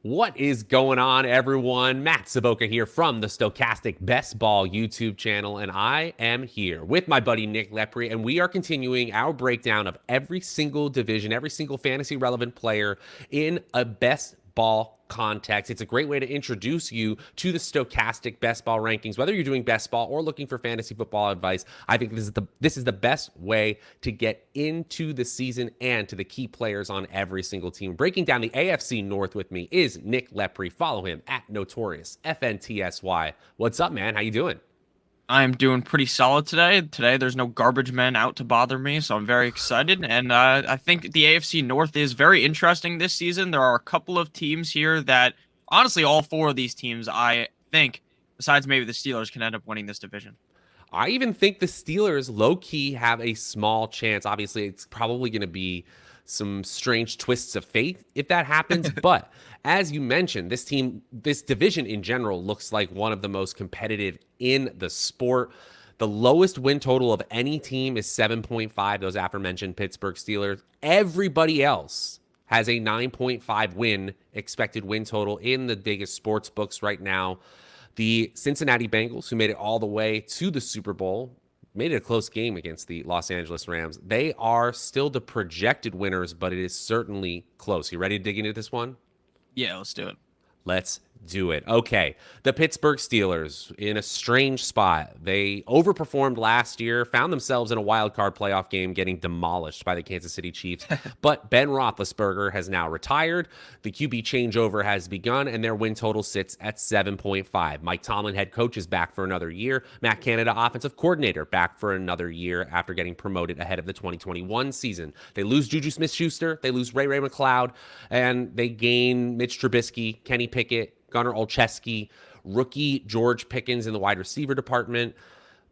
What is going on, everyone? Matt Saboka here from the Stochastic Best Ball YouTube channel, and I am here with my buddy Nick Lepre, and we are continuing our breakdown of every single division, every single fantasy relevant player in a best ball context. It's a great way to introduce you to the Stochastic Best Ball rankings, whether you're doing best ball or looking for fantasy football advice. I think this is the best way to get into the season and to the key players on every single team. Breaking down the AFC North with me is Nick Lepre. Follow him at Notorious FNTSY. What's up, man? How you doing? I'm doing pretty solid today. Today, there's no garbage men out to bother me, so I'm very excited. And I think the AFC North is very interesting this season. There are a couple of teams here that, honestly, all four of these teams, I think, besides maybe the Steelers, can end up winning this division. I even think the Steelers low-key have a small chance. Obviously, it's probably going to be some strange twists of fate if that happens. But as you mentioned, this division in general looks like one of the most competitive in the sport. The lowest win total of any team is 7.5, those aforementioned Pittsburgh Steelers. Everybody else has a 9.5 win expected win total in the biggest sports books right now. The Cincinnati Bengals, who made it all the way to the Super Bowl, made it a close game against the Los Angeles Rams. They are still the projected winners, but it is certainly close. You ready to dig into this one? Yeah, let's do it. Let's do it. Okay. The Pittsburgh Steelers in a strange spot. They overperformed last year, found themselves in a wild card playoff game getting demolished by the Kansas City Chiefs. But Ben Roethlisberger has now retired. The QB changeover has begun, and their win total sits at 7.5. Mike Tomlin, head coach, is back for another year. Matt Canada, offensive coordinator, back for another year after getting promoted ahead of the 2021 season. They lose Juju Smith-Schuster. They lose Ray McCloud, and they gain Mitch Trubisky, Kenny Pickett, Gunnar Olszewski, rookie George Pickens in the wide receiver department.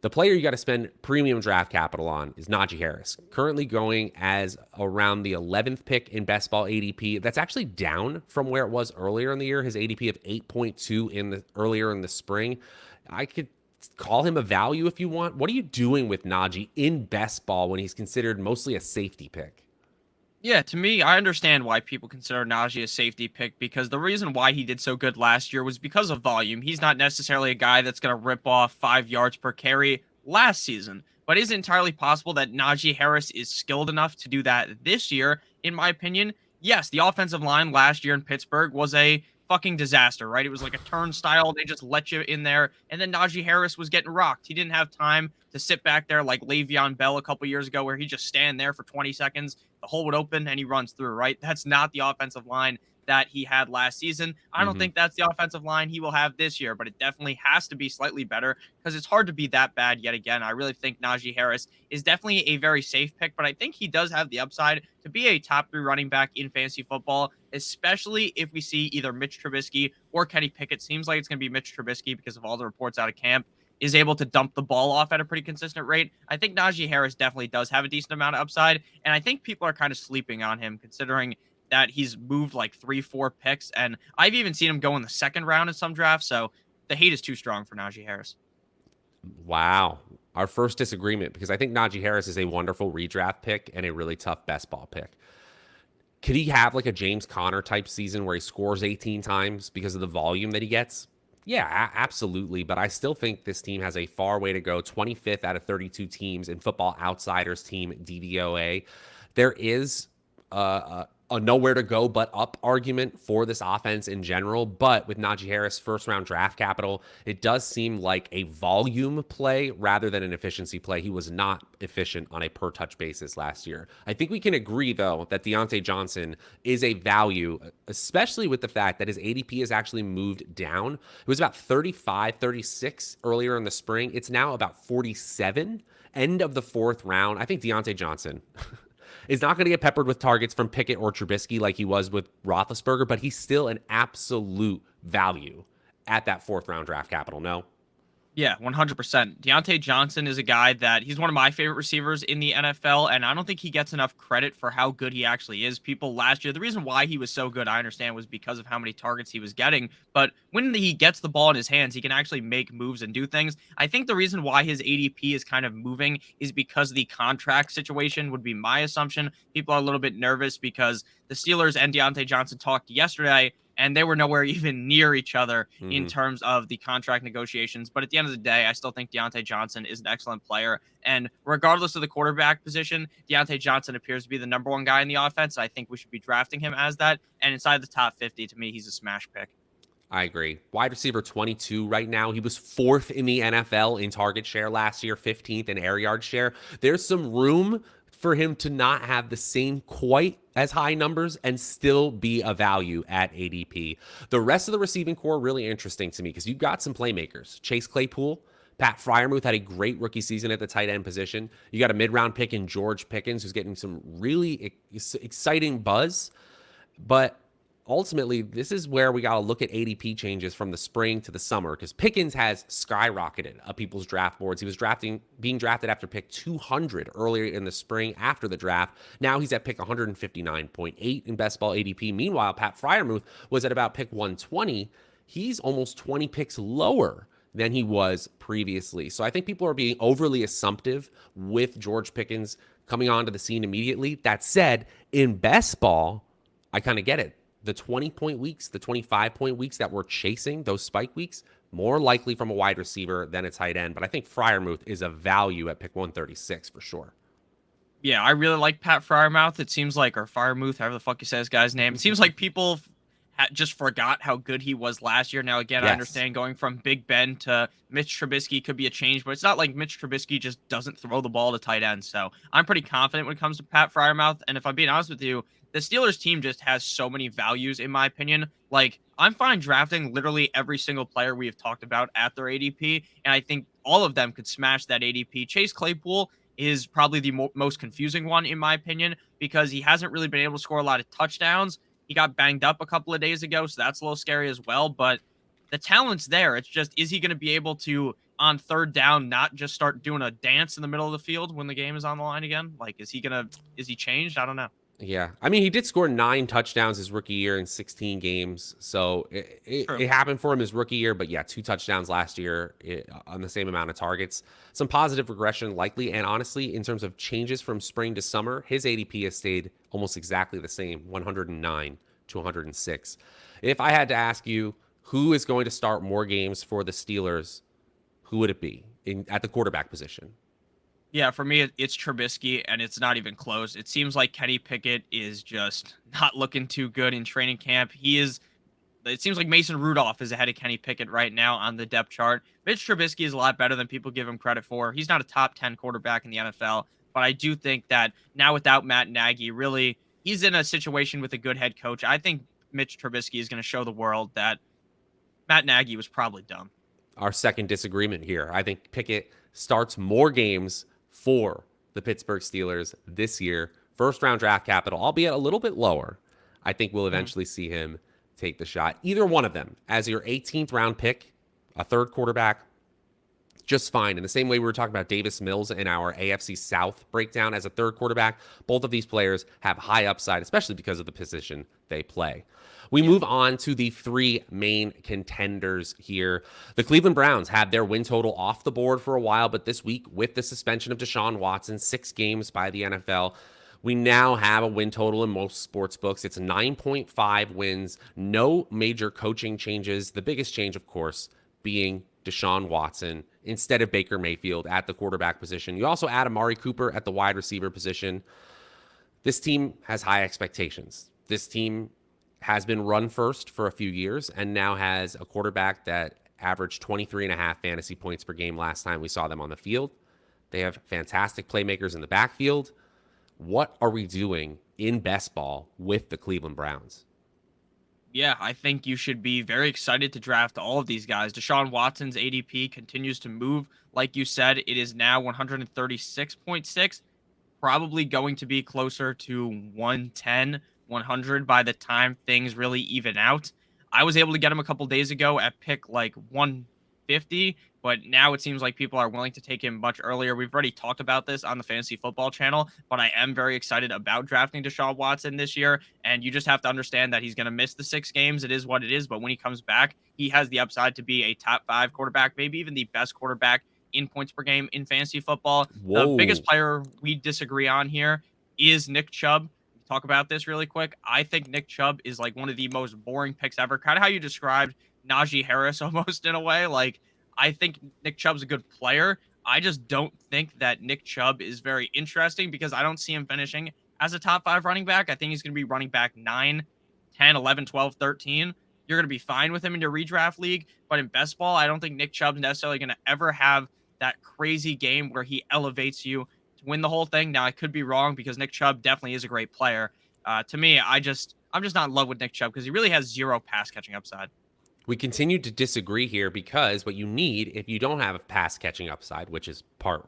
The player you got to spend premium draft capital on is Najee Harris, currently going as around the 11th pick in best ball ADP. That's actually down from where it was earlier in the year. His ADP of 8.2 earlier in the spring. I could call him a value if you want. What are you doing with Najee in best ball when he's considered mostly a safety pick? Yeah, to me, I understand why people consider Najee a safety pick because the reason why he did so good last year was because of volume. He's not necessarily a guy that's going to rip off 5 yards per carry last season, but it is entirely possible that Najee Harris is skilled enough to do that this year, in my opinion. Yes, the offensive line last year in Pittsburgh was a fucking disaster, right? It was like a turnstile. They just let you in there. And then Najee Harris was getting rocked. He didn't have time to sit back there like Le'Veon Bell a couple years ago where he just stand there for 20 seconds, the hole would open, and he runs through, right? That's not the offensive line that he had last season. I don't think that's the offensive line he will have this year, but it definitely has to be slightly better because it's hard to be that bad yet again. I really think Najee Harris is definitely a very safe pick, but I think he does have the upside to be a top 3 running back in fantasy football, especially if we see either Mitch Trubisky or Kenny Pickett. Seems like it's going to be Mitch Trubisky because of all the reports out of camp is able to dump the ball off at a pretty consistent rate. I think Najee Harris definitely does have a decent amount of upside, and I think people are kind of sleeping on him considering that he's moved like 3-4 picks, and I've even seen him go in the second round in some drafts, so the hate is too strong for Najee Harris. Wow. Our first disagreement, because I think Najee Harris is a wonderful redraft pick and a really tough best ball pick. Could he have like a James Conner type season where he scores 18 times because of the volume that he gets? Yeah, absolutely. But I still think this team has a far way to go. 25th out of 32 teams in Football Outsiders team DVOA. There is a nowhere to go but up argument for this offense in general. But with Najee Harris first round draft capital, it does seem like a volume play rather than an efficiency play. He was not efficient on a per touch basis last year. I think we can agree, though, that Deontay Johnson is a value, especially with the fact that his ADP has actually moved down. It was about 35, 36 earlier in the spring. It's now about 47, end of the 4th round. I think Deontay Johnson is not going to get peppered with targets from Pickett or Trubisky like he was with Roethlisberger, but he's still an absolute value at that 4th round draft capital, no? Yeah, 100%. Deontay Johnson is a guy that he's one of my favorite receivers in the NFL, and I don't think he gets enough credit for how good he actually is. People last year, the reason why he was so good, I understand, was because of how many targets he was getting. But when he gets the ball in his hands, he can actually make moves and do things. I think the reason why his ADP is kind of moving is because of the contract situation, would be my assumption. People are a little bit nervous because the Steelers and Deontay Johnson talked yesterday and they were nowhere even near each other in Hmm. terms of the contract negotiations. But at the end of the day, I still think Deontay Johnson is an excellent player. And regardless of the quarterback position, Deontay Johnson appears to be the number one guy in the offense. I think we should be drafting him as that. And inside the top 50, to me, he's a smash pick. I agree. Wide receiver 22 right now. He was fourth in the NFL in target share last year, 15th in air yard share. There's some room for him to not have the same quite as high numbers and still be a value at ADP. The rest of the receiving core really interesting to me because you've got some playmakers. Chase Claypool, Pat Fryermuth had a great rookie season at the tight end position. You got a mid-round pick in George Pickens who's getting some really exciting buzz. But ultimately, this is where we got to look at ADP changes from the spring to the summer because Pickens has skyrocketed up people's draft boards. He was being drafted after pick 200 earlier in the spring after the draft. Now he's at pick 159.8 in best ball ADP. Meanwhile, Pat Fryermuth was at about pick 120. He's almost 20 picks lower than he was previously. So I think people are being overly assumptive with George Pickens coming onto the scene immediately. That said, in best ball, I kind of get it. The 20-point weeks, the 25-point weeks that we're chasing, those spike weeks, more likely from a wide receiver than a tight end. But I think Fryermuth is a value at pick 136 for sure. Yeah, I really like Pat Fryermuth. It seems like, or Fryermuth, however the fuck you say his guy's name. It seems like people just forgot how good he was last year. Now, again, I Yes. understand going from Big Ben to Mitch Trubisky could be a change, but it's not like Mitch Trubisky just doesn't throw the ball to tight end. So I'm pretty confident when it comes to Pat Fryermuth. And if I'm being honest with you, the Steelers team just has so many values, in my opinion. Like, I'm fine drafting literally every single player we have talked about at their ADP, and I think all of them could smash that ADP. Chase Claypool is probably the most confusing one, in my opinion, because he hasn't really been able to score a lot of touchdowns. He got banged up a couple of days ago, so that's a little scary as well. But the talent's there. It's just, is he going to be able to, on third down, not just start doing a dance in the middle of the field when the game is on the line again? Like, is he changed? I don't know. Yeah. I mean, he did score 9 touchdowns his rookie year in 16 games. So it happened for him his rookie year. But yeah, 2 touchdowns last year on the same amount of targets. Some positive regression likely. And honestly, in terms of changes from spring to summer, his ADP has stayed almost exactly the same, 109 to 106. If I had to ask you who is going to start more games for the Steelers, who would it be at the quarterback position? Yeah, for me, it's Trubisky, and it's not even close. It seems like Kenny Pickett is just not looking too good in training camp. It seems like Mason Rudolph is ahead of Kenny Pickett right now on the depth chart. Mitch Trubisky is a lot better than people give him credit for. He's not a top 10 quarterback in the NFL, but I do think that now without Matt Nagy, really, he's in a situation with a good head coach. I think Mitch Trubisky is going to show the world that Matt Nagy was probably dumb. Our second disagreement here. I think Pickett starts more games for the Pittsburgh Steelers this year. First round draft capital, albeit a little bit lower. I think we'll eventually see him take the shot. Either one of them as your 18th round pick, a third quarterback, just fine. In the same way we were talking about Davis Mills in our AFC South breakdown as a third quarterback, both of these players have high upside, especially because of the position they play. We move on to the 3 main contenders here. The Cleveland Browns had their win total off the board for a while, but this week, with the suspension of Deshaun Watson, 6 games by the NFL, we now have a win total in most sports books. It's 9.5 wins, no major coaching changes. The biggest change, of course, being Deshaun Watson instead of Baker Mayfield at the quarterback position. You also add Amari Cooper at the wide receiver position. This team has high expectations. This team has been run first for a few years and now has a quarterback that averaged 23.5 fantasy points per game last time we saw them on the field. They have fantastic playmakers in the backfield. What are we doing in best ball with the Cleveland Browns? Yeah, I think you should be very excited to draft all of these guys. Deshaun Watson's ADP continues to move. Like you said, it is now 136.6, probably going to be closer to 110, 100 by the time things really even out. I was able to get him a couple days ago at pick like 150, but now it seems like people are willing to take him much earlier. We've already talked about this on the Fantasy Football channel, but I am very excited about drafting Deshaun Watson this year, and you just have to understand that he's going to miss the 6 games. It is what it is, but when he comes back, he has the upside to be a top 5 quarterback, maybe even the best quarterback in points per game in fantasy football. Whoa. The biggest player we disagree on here is Nick Chubb. talk about this really quick. I think Nick Chubb is like one of the most boring picks ever. Kind of how you described Najee Harris almost in a way. Like, I think Nick Chubb's a good player. I just don't think that Nick Chubb is very interesting because I don't see him finishing as a top 5 running back. I think he's going to be running back 9, 10, 11, 12, 13. You're going to be fine with him in your redraft league. But in best ball, I don't think Nick Chubb's necessarily going to ever have that crazy game where he elevates you to win the whole thing. Now, I could be wrong because Nick Chubb definitely is a great player. To me, I'm just not in love with Nick Chubb because he really has zero pass catching upside. We continue to disagree here because what you need if you don't have a pass catching upside, which is part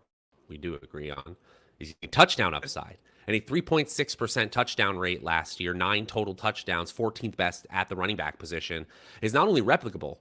we do agree on, is touchdown upside. And a 3.6% touchdown rate last year, 9 total touchdowns, 14th best at the running back position, is not only replicable,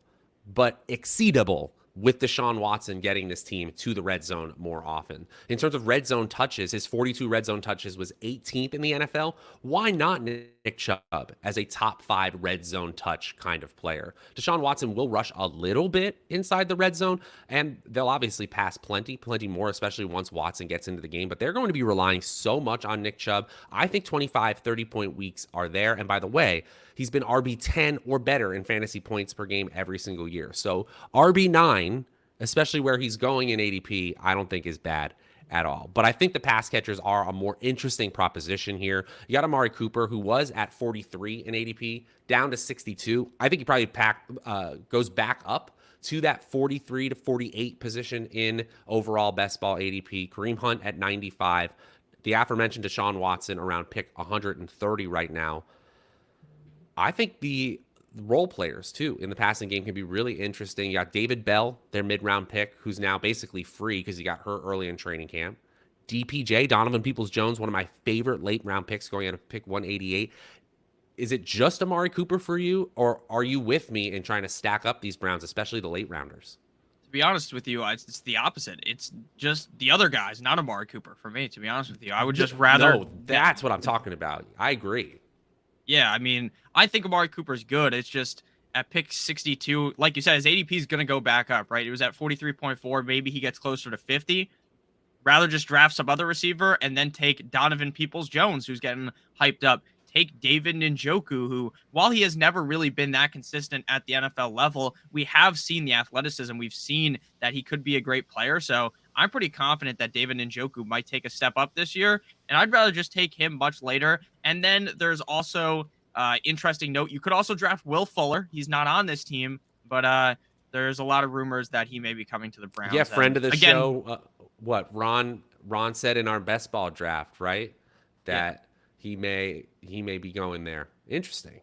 but exceedable with Deshaun Watson getting this team to the red zone more often. In terms of red zone touches, his 42 red zone touches was 18th in the NFL. Why not Nick Chubb as a top 5 red zone touch kind of player? Deshaun Watson will rush a little bit inside the red zone, and they'll obviously pass plenty more, especially once Watson gets into the game, but they're going to be relying so much on Nick Chubb. I think 25, 30-point weeks are there, and by the way, he's been RB10 or better in fantasy points per game every single year. So RB9, especially where he's going in ADP, I don't think is bad at all. But I think the pass catchers are a more interesting proposition here. You got Amari Cooper, who was at 43 in ADP, down to 62. I think he probably goes back up to that 43 to 48 position in overall best ball ADP. Kareem Hunt at 95. The aforementioned Deshaun Watson around pick 130 right now. I think the role players, too, in the passing game can be really interesting. You got David Bell, their mid-round pick, who's now basically free because he got hurt early in training camp. DPJ, Donovan Peoples-Jones, one of my favorite late-round picks going at pick 188. Is it just Amari Cooper for you, or are you with me in trying to stack up these Browns, especially the late-rounders? To be honest with you, it's the opposite. It's just the other guys, not Amari Cooper for me, to be honest with you. I would just rather... No, that's what I'm talking about. I agree. Yeah, I mean, I think Amari Cooper's good. It's just at pick 62, like you said, his ADP is going to go back up, right? It was at 43.4. Maybe he gets closer to 50. Rather just draft some other receiver and then take Donovan Peoples-Jones, who's getting hyped up. Take David Njoku, who, while he has never really been that consistent at the NFL level, we have seen the athleticism. We've seen that he could be a great player. So I'm pretty confident that David Njoku might take a step up this year. And I'd rather just take him much later. And then there's also interesting note. You could also draft Will Fuller. He's not on this team, but there's a lot of rumors that he may be coming to the Browns. Yeah, friend of the show. What Ron said in our best ball draft, right? That he may be going there. Interesting.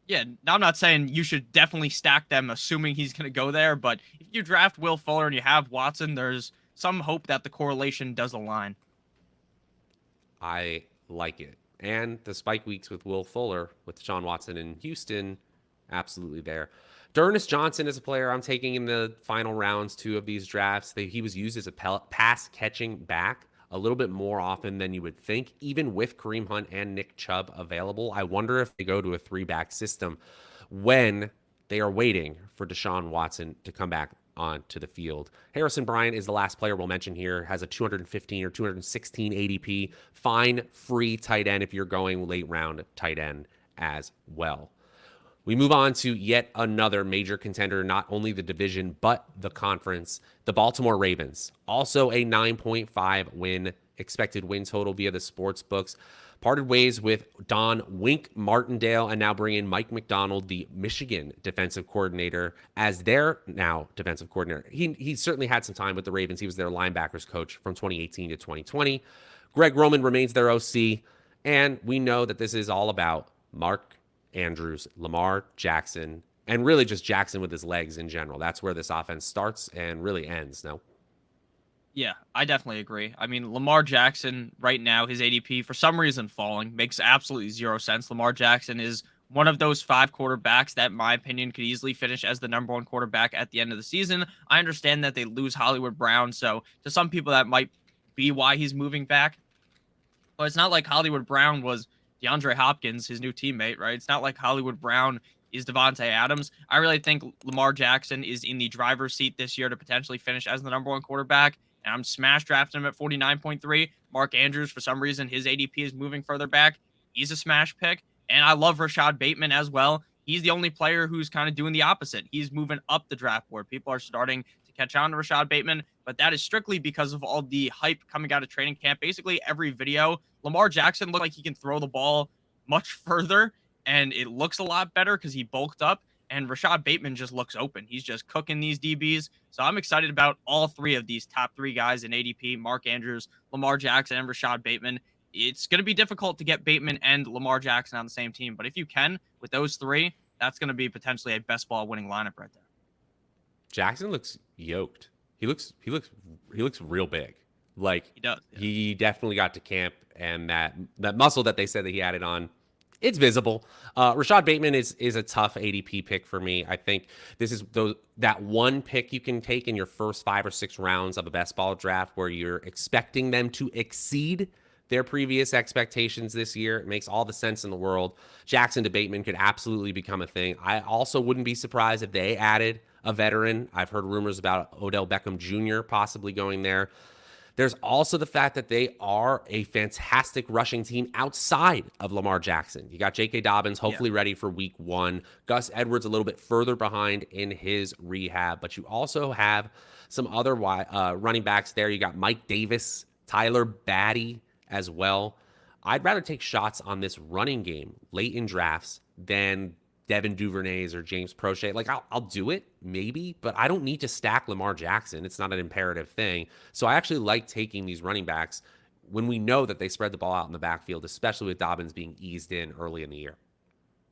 Yeah, I'm not saying you should definitely stack them, assuming he's going to go there. But if you draft Will Fuller and you have Watson, there's some hope that the correlation does align. I like it. And the spike weeks with Will Fuller, with Deshaun Watson in Houston, absolutely there. D'Ernest Johnson is a player I'm taking in the final rounds, 2 of these drafts. He was used as a pass-catching back a little bit more often than you would think, even with Kareem Hunt and Nick Chubb available. I wonder if they go to a 3-back system when they are waiting for Deshaun Watson to come back onto the field. Harrison Bryant is the last player we'll mention here, has a 215 or 216 ADP. Fine, free tight end if you're going late round tight end as well. We move on to yet another major contender, not only the division, but the conference, the Baltimore Ravens. Also a 9.5 win expected win total via the sports books. Parted ways with Don Wink Martindale and now bring in Mike McDonald, the Michigan defensive coordinator, as their now defensive coordinator. He certainly had some time with the Ravens. He was their linebackers coach from 2018 to 2020. Greg Roman remains their OC, and we know that this is all about Mark Andrews, Lamar Jackson, and really just Jackson with his legs in general. That's where this offense starts and really ends, no? Yeah, I definitely agree. I mean, Lamar Jackson right now, his ADP, for some reason falling, makes absolutely zero sense. Lamar Jackson is one of those 5 quarterbacks that, in my opinion, could easily finish as the number 1 quarterback at the end of the season. I understand that they lose Hollywood Brown, so to some people that might be why he's moving back. But it's not like Hollywood Brown was DeAndre Hopkins, his new teammate, right? It's not like Hollywood Brown is Devontae Adams. I really think Lamar Jackson is in the driver's seat this year to potentially finish as the number 1 quarterback. And I'm smash drafting him at 49.3. Mark Andrews, for some reason, his ADP is moving further back. He's a smash pick. And I love Rashad Bateman as well. He's the only player who's kind of doing the opposite. He's moving up the draft board. People are starting to catch on to Rashad Bateman, but that is strictly because of all the hype coming out of training camp. Basically, every video, Lamar Jackson looked like he can throw the ball much further, and it looks a lot better because he bulked up. And Rashad Bateman just looks open. He's just cooking these DBs. So I'm excited about all three of these top three guys in ADP: Mark Andrews, Lamar Jackson, and Rashad Bateman. It's going to be difficult to get Bateman and Lamar Jackson on the same team, but if you can with those three, that's going to be potentially a best ball winning lineup right there. Jackson looks yoked. He looks real big. Like he does. Yeah. He definitely got to camp, and that muscle that they said that he added on, it's visible. Rashad Bateman is a tough ADP pick for me. I think this is that one pick you can take in your first 5 or 6 rounds of a best ball draft where you're expecting them to exceed their previous expectations this year. It makes all the sense in the world. Jackson to Bateman could absolutely become a thing. I also wouldn't be surprised if they added a veteran. I've heard rumors about Odell Beckham Jr. possibly going there. There's also the fact that they are a fantastic rushing team outside of Lamar Jackson. You got J.K. Dobbins hopefully ready for week 1. Gus Edwards a little bit further behind in his rehab. But you also have some other running backs there. You got Mike Davis, Tyler Batty as well. I'd rather take shots on this running game late in drafts than Devin Duvernay's or James Prochet. Like, I'll do it, maybe, but I don't need to stack Lamar Jackson. It's not an imperative thing. So I actually like taking these running backs when we know that they spread the ball out in the backfield, especially with Dobbins being eased in early in the year.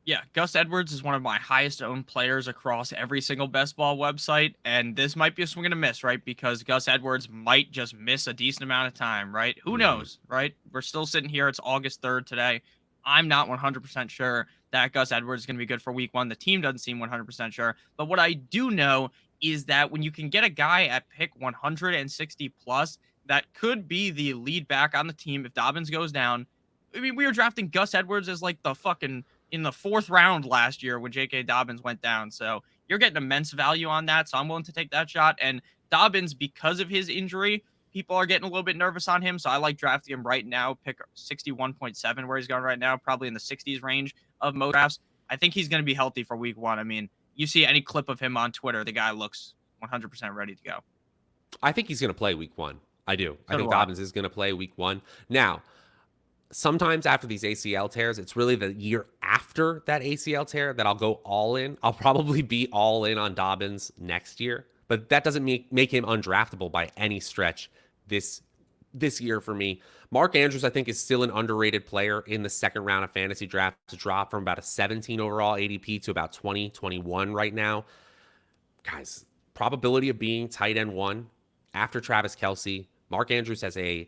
Yeah, Gus Edwards is one of my highest owned players across every single best ball website, and this might be a swing and a miss, right? Because Gus Edwards might just miss a decent amount of time, right? Who knows, right? We're still sitting here. It's August 3rd today. I'm not 100% sure that Gus Edwards is going to be good for week 1. The team doesn't seem 100% sure. But what I do know is that when you can get a guy at pick 160 plus, that could be the lead back on the team if Dobbins goes down. I mean, we were drafting Gus Edwards as like the fucking in the 4th round last year when J.K. Dobbins went down. So you're getting immense value on that. So I'm willing to take that shot. And Dobbins, because of his injury, people are getting a little bit nervous on him. So I like drafting him right now. Pick 61.7 where he's going right now, probably in the 60s range of most drafts. I think he's going to be healthy for week 1. I mean, you see any clip of him on Twitter, the guy looks 100% ready to go. I think he's going to play week 1. I do. So I think Dobbins is going to play week 1. Now, sometimes after these ACL tears, it's really the year after that ACL tear that I'll go all in. I'll probably be all in on Dobbins next year, but that doesn't make him undraftable by any stretch this year for me. Mark Andrews, I think, is still an underrated player in the 2nd round of fantasy draft to drop from about a 17 overall ADP to about 20, 21 right now. Guys, probability of being tight end 1 after Travis Kelce, Mark Andrews has a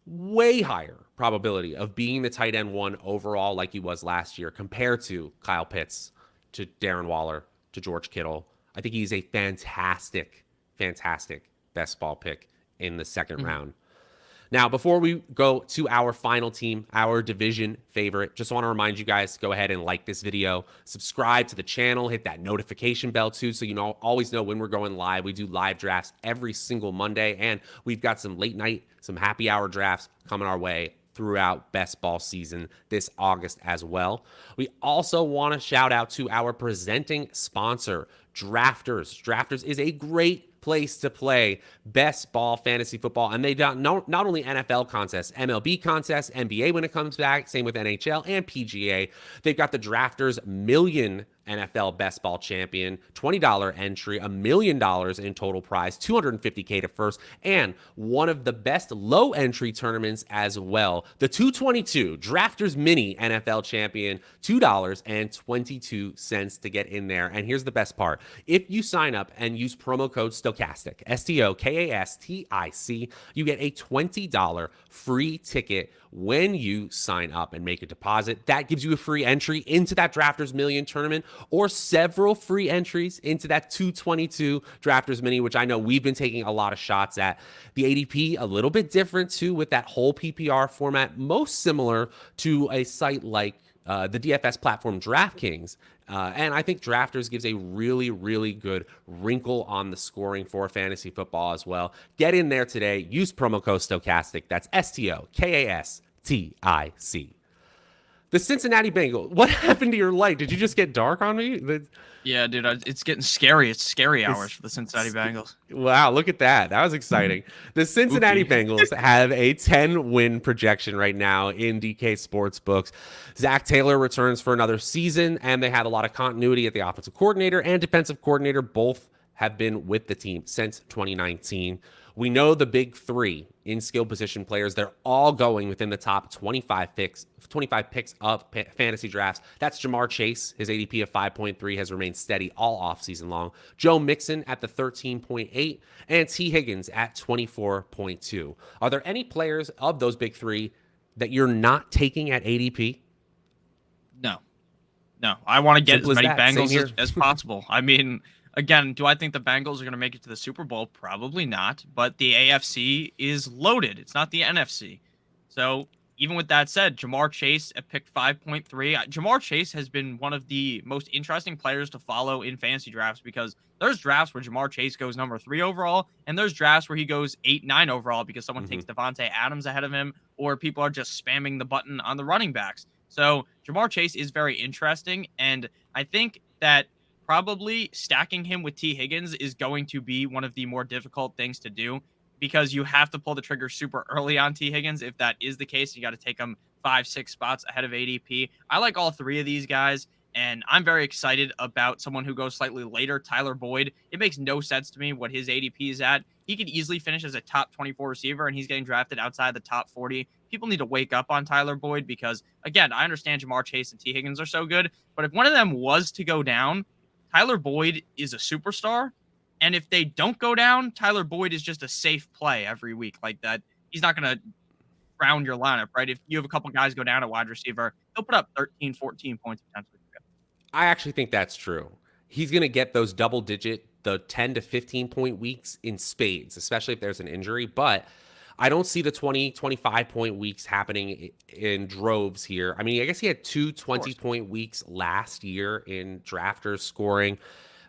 way higher probability of being the tight end 1 overall like he was last year compared to Kyle Pitts, to Darren Waller, to George Kittle. I think he's a fantastic best ball pick in the 2nd round. Now, before we go to our final team, our division favorite, just want to remind you guys to go ahead and like this video, subscribe to the channel, hit that notification bell too, so you always know when we're going live. We do live drafts every single Monday, and we've got some late night, some happy hour drafts coming our way throughout best ball season this August as well. We also want to shout out to our presenting sponsor, Drafters. Drafters is a great place to play best ball fantasy football, and they got not only NFL contests, MLB contests, NBA when it comes back, same with NHL and PGA. They've got the Drafters Million NFL Best Ball Champion, $20 entry, $1 million in total prize, $250K to first, and one of the best low entry tournaments as well. The 222 Drafters Mini NFL Champion, $2.22 to get in there. And here's the best part. If you sign up and use promo code STOCHASTIC, STOKASTIC, you get a $20 free ticket when you sign up and make a deposit. That gives you a free entry into that Drafters Million tournament, or several free entries into that 222 Drafters Mini, which I know we've been taking a lot of shots at. The ADP, a little bit different too, with that whole PPR format, most similar to a site like the DFS platform DraftKings. And I think Drafters gives a really, really good wrinkle on the scoring for fantasy football as well. Get in there today. Use promo code STOCHASTIC. That's STOKASTIC. The Cincinnati Bengals. What happened to your light? Did you just get dark on me? Yeah, dude, it's getting scary. It's scary hours This, for the Cincinnati Bengals. wow, look at that. That was exciting. The Cincinnati Spooky. Bengals have a 10-win projection right now in DK Sportsbooks. Zach Taylor returns for another season, and they had a lot of continuity at the offensive coordinator and defensive coordinator. Both have been with the team since 2019. We know the big three in skill position players. They're all going within the top 25 picks of fantasy drafts. That's Jamar Chase. His ADP of 5.3 has remained steady all offseason long. Joe Mixon at the 13.8 and T. Higgins at 24.2. Are there any players of those big three that you're not taking at ADP? No. I want to get Simple as many as that. Same Bengals here. as possible. I mean, again, do I think the Bengals are going to make it to the Super Bowl? Probably not. But the AFC is loaded. It's not the NFC. So even with that said, Jamar Chase at pick 5.3. Jamar Chase has been one of the most interesting players to follow in fantasy drafts because there's drafts where Jamar Chase goes number 3 overall, and there's drafts where he goes 8, 9 overall because someone takes Devontae Adams ahead of him, or people are just spamming the button on the running backs. So Jamar Chase is very interesting, and I think that probably stacking him with T. Higgins is going to be one of the more difficult things to do because you have to pull the trigger super early on T. Higgins. If that is the case, you got to take him 5-6 spots ahead of ADP. I like all three of these guys, and I'm very excited about someone who goes slightly later, Tyler Boyd. It makes no sense to me what his ADP is at. He could easily finish as a top 24 receiver, and he's getting drafted outside the top 40. People need to wake up on Tyler Boyd because, again, I understand Jamar Chase and T. Higgins are so good, but if one of them was to go down, Tyler Boyd is a superstar. And if they don't go down, Tyler Boyd is just a safe play every week like that. He's not going to round your lineup, right? If you have a couple guys go down at wide receiver, he'll put up 13, 14 points potentially. I actually think that's true. He's going to get those double digit, the 10 to 15 point weeks in spades, especially if there's an injury. But I don't see the 20, 25 point weeks happening in droves here. I mean, I guess he had 2 20-point weeks last year in drafters scoring,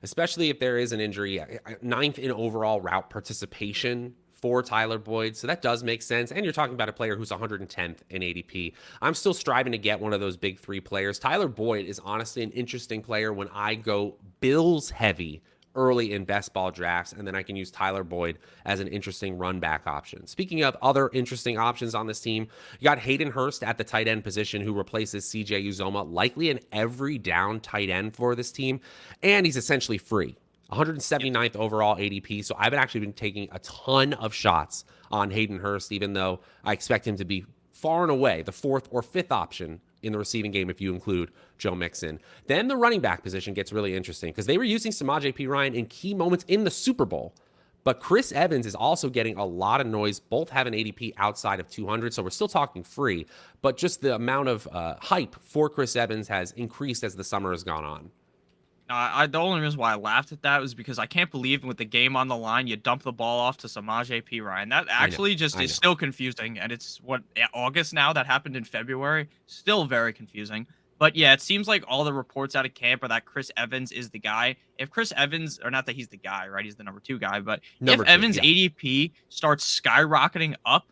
especially if there is an injury. 9th in overall route participation for Tyler Boyd. So that does make sense. And you're talking about a player who's 110th in ADP. I'm still striving to get one of those big three players. Tyler Boyd is honestly an interesting player when I go Bills heavy early in best ball drafts, and then I can use Tyler Boyd as an interesting run back option. Speaking of other interesting options on this team, you got Hayden Hurst at the tight end position who replaces CJ Uzomah, likely an every down tight end for this team, and he's essentially free. 179th overall ADP, so I've actually been taking a ton of shots on Hayden Hurst, even though I expect him to be far and away the 4th or 5th option in the receiving game if you include Joe Mixon. Then the running back position gets really interesting because they were using Samaje Perine in key moments in the Super Bowl. But Chris Evans is also getting a lot of noise. Both have an ADP outside of 200, so we're still talking free. But just the amount of hype for Chris Evans has increased as the summer has gone on. The only reason why I laughed at that was because I can't believe with the game on the line, you dump the ball off to Samaje Perine. That actually is still confusing. And it's August now? That happened in February. Still very confusing. But yeah, it seems like all the reports out of camp are that Chris Evans is the guy. If Chris Evans, or not that he's the guy, right? He's the number 2 guy. But if Evans' ADP starts skyrocketing up,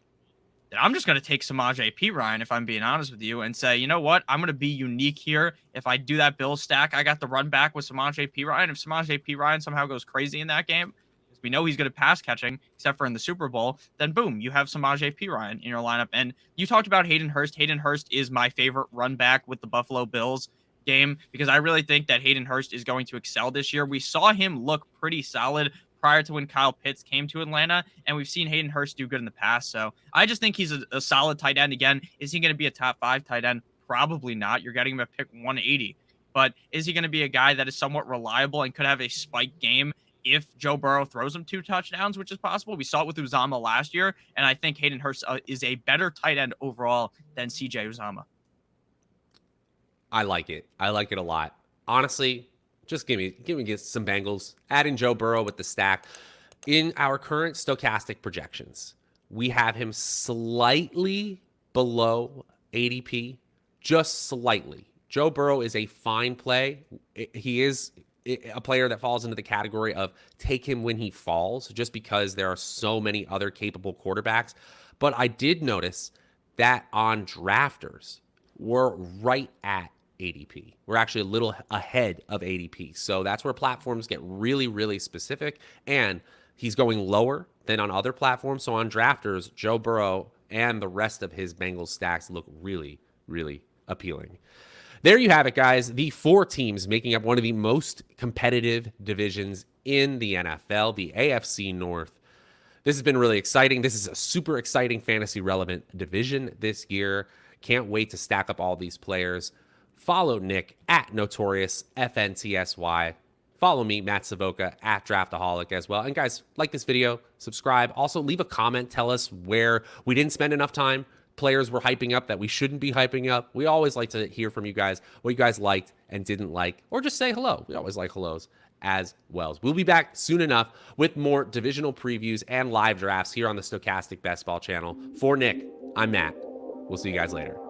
then I'm just going to take Samaje Perine, if I'm being honest with you, and say, you know what? I'm going to be unique here. If I do that Bill stack, I got the run back with Samaje Perine. If Samaje Perine somehow goes crazy in that game, because we know he's good at pass catching, except for in the Super Bowl, then boom, you have Samaje Perine in your lineup. And you talked about Hayden Hurst. Hayden Hurst is my favorite run back with the Buffalo Bills game because I really think that Hayden Hurst is going to excel this year. We saw him look pretty solid prior to when Kyle Pitts came to Atlanta, and we've seen Hayden Hurst do good in the past. So I just think he's a solid tight end. Again, is he going to be a top 5 tight end? Probably not. You're getting him at pick 180. But is he going to be a guy that is somewhat reliable and could have a spike game if Joe Burrow throws him 2 touchdowns, which is possible? We saw it with Uzomah last year, and I think Hayden Hurst is a better tight end overall than CJ Uzomah. I like it. I like it a lot. Honestly, just give me some Bengals. Add in Joe Burrow with the stack. In our current stochastic projections, we have him slightly below ADP, just slightly. Joe Burrow is a fine play. He is a player that falls into the category of take him when he falls, just because there are so many other capable quarterbacks. But I did notice that on drafters, we're right at ADP. We're actually a little ahead of ADP. So that's where platforms get really, really specific. And he's going lower than on other platforms. So on drafters, Joe Burrow and the rest of his Bengals stacks look really, really appealing. There you have it, guys. The 4 teams making up one of the most competitive divisions in the NFL, the AFC North. This has been really exciting. This is a super exciting fantasy relevant division this year. Can't wait to stack up all these players. Follow Nick at Notorious FNTSY. Follow me, Matt Savoca, at Draftaholic as well. And guys, like this video, subscribe. Also, leave a comment. Tell us where we didn't spend enough time. Players we're hyping up that we shouldn't be hyping up. We always like to hear from you guys, what you guys liked and didn't like, or just say hello. We always like hellos as well. We'll be back soon enough with more divisional previews and live drafts here on the Stochastic Best Ball channel. For Nick, I'm Matt. We'll see you guys later.